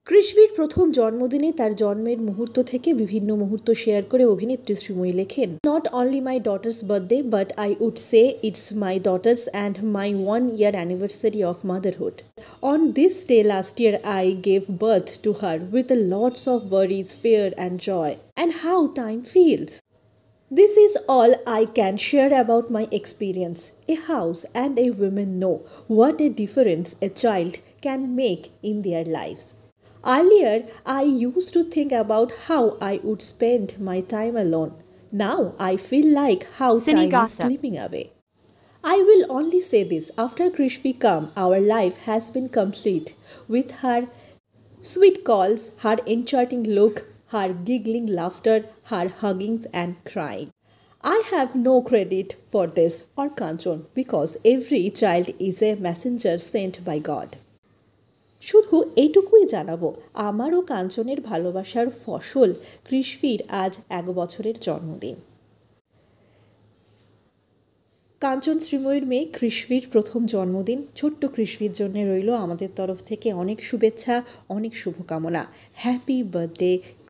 কৃষ্ণীর প্রথম জন্মদিনে তার জন্মের মুহূর্ত থেকে বিভিন্ন মুহূর্ত শেয়ার করে অভিনেত্রী শ্রীময়ী লেখেন, not only my daughter's birthday but I would say it's my daughter's and my 1 year anniversary of motherhood. On this day last year I gave birth to her with lots of worries, fear and joy. And how time feels. This is all I can share about my experience. A house and a woman know what a difference a child can make in their lives. Earlier, I used to think about how I would spend my time alone. Now I feel like how Cine time is Gossip. slipping away. I will only say this, after Krishvi come, our life has been complete with her sweet calls, her enchanting look, her giggling laughter, her huggings and crying. I have no credit for this or Kanchan because every child is a messenger sent by God. শুধু এইটুকুই জানাবো, আমার ও কাঞ্চনের ভালোবাসার ফসল কৃষ্ণীর আজ 1 বছরের জন্মদিন। কাঞ্চন শ্রীময়ীর মেয়ে কৃষ্ণীর প্রথম জন্মদিন। ছোট্ট কৃষ্ণীর জন্য রইল আমাদের তরফ থেকে অনেক শুভেচ্ছা, অনেক শুভকামনা। Happy birthday